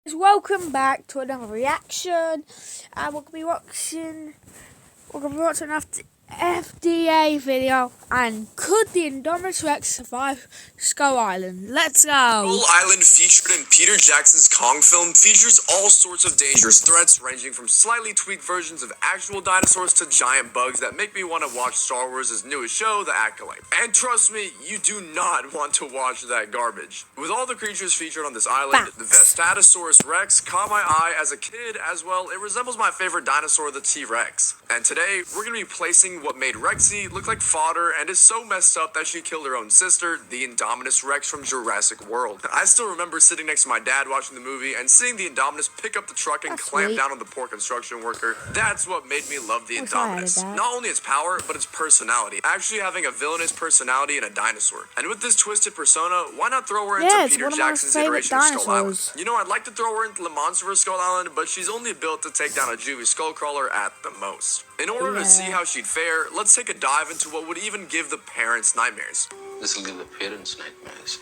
Welcome back to another reaction, and we're gonna be watching an FDA video. And could the Indominus Rex survive Skull Island? Let's go. Skull Island, featured in Peter Jackson's Kong film, features all sorts of dangerous threats, ranging from slightly tweaked versions of actual dinosaurs to giant bugs that make me want to watch Star Wars' newest show, The Acolyte. And trust me, you do not want to watch that garbage. With all the creatures featured on this island, the Vestatosaurus Rex caught my eye as a kid. As well, it resembles my favorite dinosaur, the T-Rex. And today, we're going to be placing what made Rexy look like fodder and is so messed up that she killed her own sister, the Indominus Rex from Jurassic World. I still remember sitting next to my dad watching the movie and seeing the Indominus pick up the truck and clamp down on the poor construction worker. That's what made me love the Indominus. Not only its power, but its personality. Actually having a villainous personality in a dinosaur. And with this twisted persona, why not throw her into Peter Jackson's iteration of Skull Island? You know, I'd like to throw her into Le Monster Skull Island, but she's only built to take down a juvie skullcrawler at the most. In order to see how she'd fare, let's take a dive into what would even give the parents nightmares. This will give the parents nightmares.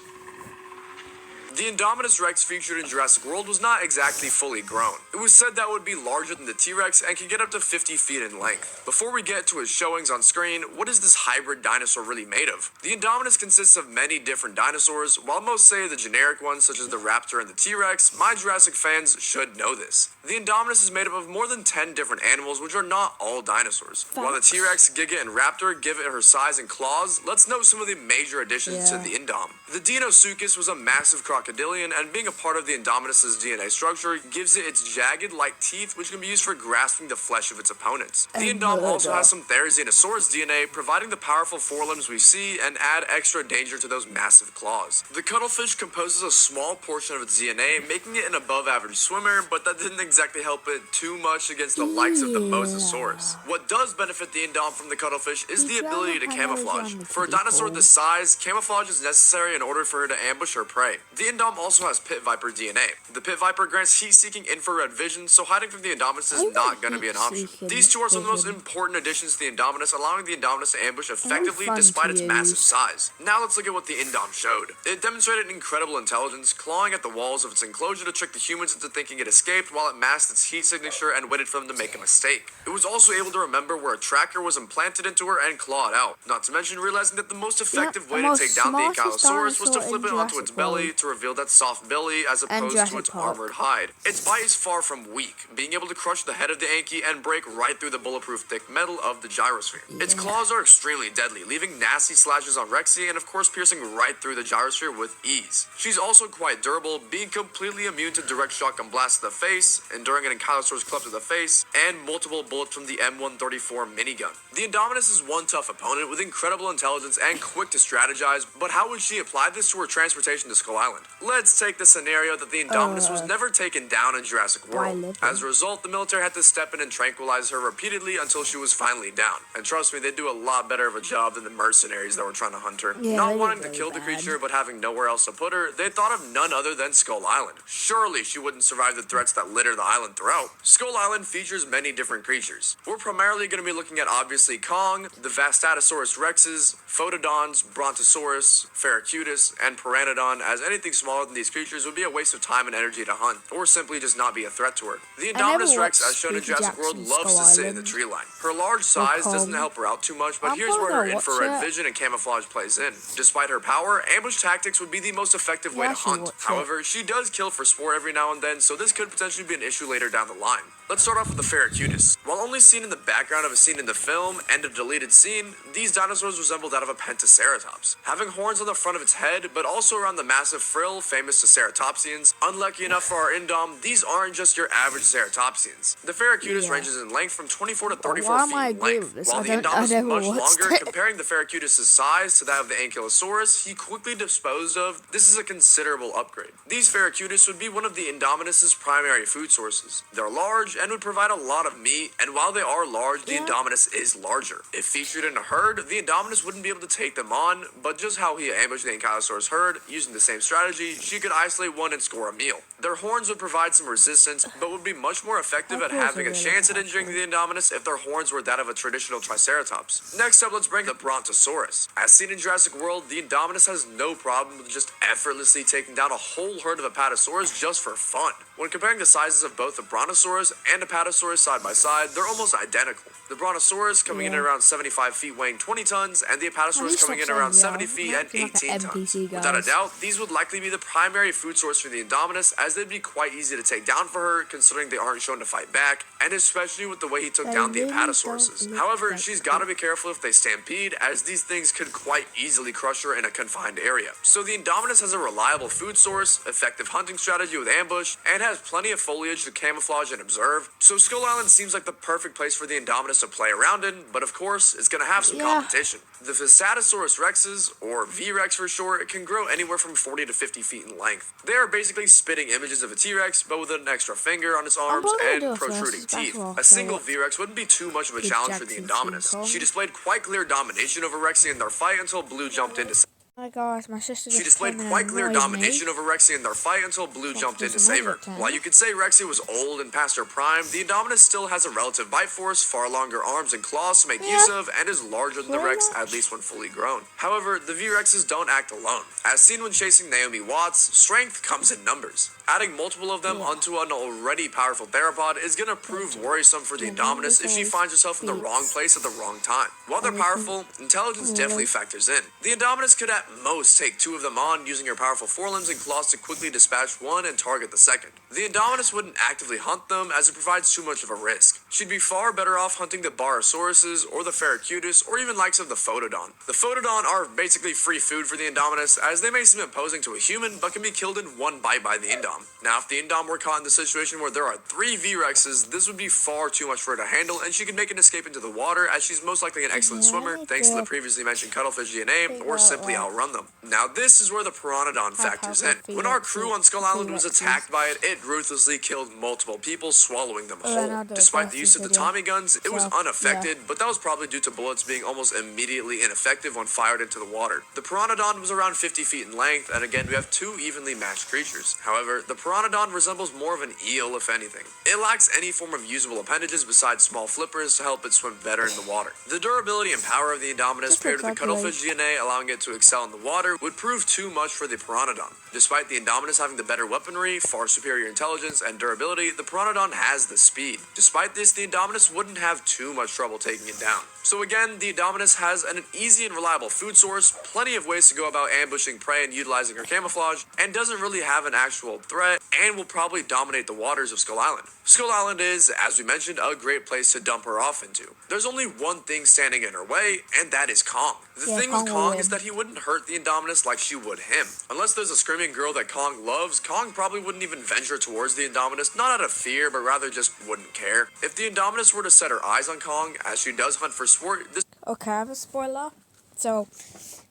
The Indominus Rex featured in Jurassic World was not exactly fully grown. It was said that it would be larger than the T-Rex and could get up to 50 feet in length. Before we get to its showings on screen, what is this hybrid dinosaur really made of? The Indominus consists of many different dinosaurs. While most say the generic ones such as the Raptor and the T-Rex, my Jurassic fans should know this. The Indominus is made up of more than 10 different animals, which are not all dinosaurs. While the T-Rex, Giga, and Raptor give it her size and claws, let's note some of the major additions to the Indom. The Deinosuchus was a massive crocodilian, and being a part of the Indominus' DNA structure gives it its jagged-like teeth, which can be used for grasping the flesh of its opponents. The Indom also has some Therizinosaurus DNA, providing the powerful forelimbs we see and add extra danger to those massive claws. The cuttlefish composes a small portion of its DNA, making it an above-average swimmer, but that didn't exactly help it too much against the likes of the Mosasaurus. What does benefit the Indom from the cuttlefish is the ability to camouflage. For a dinosaur this size, camouflage is necessary in order for her to ambush her prey. The Indom also has pit viper DNA. The pit viper grants heat-seeking infrared vision, so hiding from the Indominus is not going to be an option. These two are some of the most important additions to the Indominus, allowing the Indominus to ambush effectively despite its massive size. Now let's look at what the Indom showed. It demonstrated incredible intelligence, clawing at the walls of its enclosure to trick the humans into thinking it escaped while it masked its heat signature and waited for them to make a mistake. It was also able to remember where a tracker was implanted into her and claw it out. Not to mention realizing that the most effective way to take down the Ankylosaurus was to flip it onto its belly to reveal that soft belly as opposed to its armored hide. Its bite is far from weak, being able to crush the head of the Anky and break right through the bulletproof thick metal of the gyrosphere. Its claws are extremely deadly, leaving nasty slashes on Rexy and of course piercing right through the gyrosphere with ease. She's also quite durable, being completely immune to direct shotgun blasts to the face, enduring an Ankylosaurus club to the face, and multiple bullets from the M134 minigun. The Indominus is one tough opponent with incredible intelligence and quick to strategize, but how would she apply this to her transportation to Skull Island? Let's take the scenario that the Indominus was never taken down in Jurassic World. As a result, the military had to step in and tranquilize her repeatedly until she was finally down. And trust me, they do a lot better of a job than the mercenaries that were trying to hunt her. Not wanting to kill the creature but having nowhere else to put her, they thought of none other than Skull Island. Surely she wouldn't survive the threats that litter the island throughout. Skull Island features many different creatures. We're primarily going to be looking at obviously Kong, the Vastatosaurus Rexes, Photodons, Brontosaurus, Ferrocutus, and Pteranodon, as anything smaller than these creatures would be a waste of time and energy to hunt, or simply just not be a threat to her. The Indominus Rex, as shown in Jurassic World, loves to sit in the tree line. Her large size doesn't help her out too much, but here's where her infrared vision and camouflage plays in. Despite her power, ambush tactics would be the most effective way to hunt. However, she does kill for sport every now and then, so this could potentially be an issue later down the line. Let's start off with the Ferrocutus. While only seen in the background of a scene in the film and a deleted scene, these dinosaurs resemble that of a Pentaceratops, having horns on the front of its head, but also around the massive frill famous to ceratopsians. Unlucky enough for our Indom, these aren't just your average ceratopsians. The Ferrocutus ranges in length from 24 to 34 feet in length, while the Indom is much longer. Comparing the Ferrocutus' size to that of the Ankylosaurus, he quickly disposed of. This is a considerable upgrade. These Ferrocutus would be one of the Indominus' primary food sources. They're large and would provide a lot of meat, and while they are large, the Indominus is larger. If featured in a herd, the Indominus wouldn't be able to take them on, but just how he ambushed the Ankylosaurus herd, using the same strategy, she could isolate one and score a meal. Their horns would provide some resistance, but would be much more effective at Of course having they a will, chance at of injuring course. the Indominus if their horns were that of a traditional Triceratops. Next up, let's bring the Brontosaurus. As seen in Jurassic World, the Indominus has no problem with just effortlessly taking down a whole herd of Apatosaurus just for fun. When comparing the sizes of both the Brontosaurus and Apatosaurus side by side, they're almost identical. The Brontosaurus coming in at around 75 feet weighing 20 tons, and the Apatosaurus coming in around 70 feet and 18 tons. Without a doubt, these would likely be the primary food source for the Indominus, as they'd be quite easy to take down for her, considering they aren't shown to fight back, and especially with the way he took down the Apatosauruses. However, she's gotta be careful if they stampede, as these things could quite easily crush her in a confined area. So the Indominus has a reliable food source, effective hunting strategy with ambush, and has plenty of foliage to camouflage and observe. So Skull Island seems like the perfect place for the Indominus to play around in, but of course, it's gonna have some competition. The Visatasaurus rexes, or V-Rex for short, can grow anywhere from 40 to 50 feet in length. They are basically spitting images of a T-Rex, but with an extra finger on its arms and protruding teeth. A single V-Rex wouldn't be too much of a challenge for the Indominus. She displayed quite clear domination over Rexy in their fight until Blue jumped in to My gosh, my sister She just displayed came in quite and clear annoyed domination me. over Rexy in their fight until Blue jumped in to just save her. another time. While you could say Rexy was old and past her prime, the Indominus still has a relative bite force, far longer arms and claws to make use of, and is larger than the Rex, at least when fully grown. However, the V-Rexes don't act alone. As seen when chasing Naomi Watts, strength comes in numbers. Adding multiple of them onto an already powerful theropod is gonna prove worrisome for the Indominus if she finds herself in the wrong place at the wrong time. While they're powerful, intelligence definitely factors in. The Indominus could at most take two of them on, using her powerful forelimbs and claws to quickly dispatch one and target the second. The Indominus wouldn't actively hunt them, as it provides too much of a risk. She'd be far better off hunting the Barosauruses or the Ferrocutus, or even likes of the Photodon. The Photodon are basically free food for the Indominus, as they may seem imposing to a human, but can be killed in one bite by the Indom. Now, if the Indom were caught in the situation where there are 3 V-Rexes, this would be far too much for her to handle, and she could make an escape into the water, as she's most likely an excellent swimmer, thanks to the previously mentioned cuttlefish DNA, or simply outrun them. Now, this is where the Pteranodon factors in. When our crew on Skull Island was attacked by it, it ruthlessly killed multiple people, swallowing them whole. Despite the use of the Tommy guns, it was unaffected, but that was probably due to bullets being almost immediately ineffective when fired into the water. The Pteranodon was around 50 feet in length, and again, we have 2 evenly matched creatures. However, the Pteranodon resembles more of an eel, if anything. It lacks any form of usable appendages besides small flippers to help it swim better in the water. The durability and power of the Indominus, paired with the cuttlefish DNA allowing it to excel in the water, would prove too much for the Pteranodon. Despite the Indominus having the better weaponry, far superior intelligence, and durability, the Pteranodon has the speed. Despite this, the Indominus wouldn't have too much trouble taking it down. So again, the Indominus has an easy and reliable food source, plenty of ways to go about ambushing prey and utilizing her camouflage, and doesn't really have an actual threat, and will probably dominate the waters of Skull Island. Skull Island is, as we mentioned, a great place to dump her off into. There's only one thing standing in her way, and that is Kong. The thing with Kong is that he wouldn't hurt the Indominus like she would him. Unless there's a screaming girl that Kong loves, Kong probably wouldn't even venture towards the Indominus, not out of fear, but rather just wouldn't care. If the Indominus were to set her eyes on Kong, as she does hunt for sport, this Okay, I have a spoiler. So,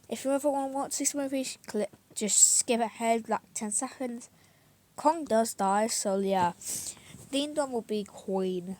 if you ever want to watch this movie, just skip ahead like 10 seconds. Kong does die, so yeah. The Indom will be queen.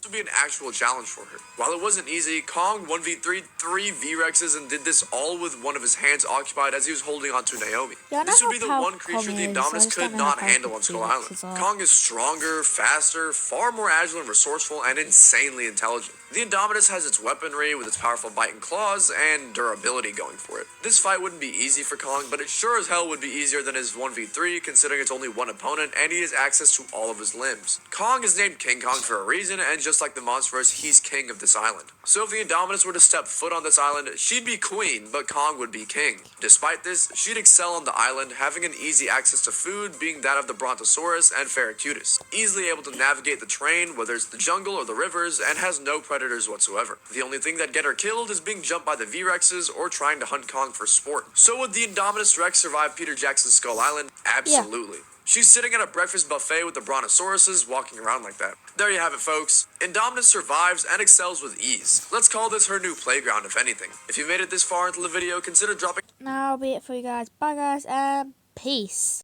would be an actual challenge for her. While it wasn't easy, Kong 1v3 3 V-Rexes and did this all with one of his hands occupied as he was holding onto Naomi. Yeah, this would be the one creature the Indominus could not handle on Skull Island. Kong is stronger, faster, far more agile and resourceful, and insanely intelligent. The Indominus has its weaponry with its powerful bite and claws and durability going for it. This fight wouldn't be easy for Kong, but it sure as hell would be easier than his 1v3 considering it's only one opponent and he has access to all of his limbs. Kong is named King Kong for a reason, and just like the Monsterverse, he's king of this island. So if the Indominus were to step foot on this island, she'd be queen, but Kong would be king. Despite this, she'd excel on the island, having an easy access to food being that of the Brontosaurus and Ferrocutus, easily able to navigate the terrain, whether it's the jungle or the rivers, and has no predators whatsoever. The only thing that'd get her killed is being jumped by the V-Rexes or trying to hunt Kong for sport. So would the Indominus Rex survive Peter Jackson's Skull Island? Absolutely. Yeah. She's sitting at a breakfast buffet with the Brontosauruses walking around like that. There you have it, folks. Indominus survives and excels with ease. Let's call this her new playground, if anything. If you made it this far into the video, consider dropping... Now, that'll be it for you guys. Bye, guys, and peace.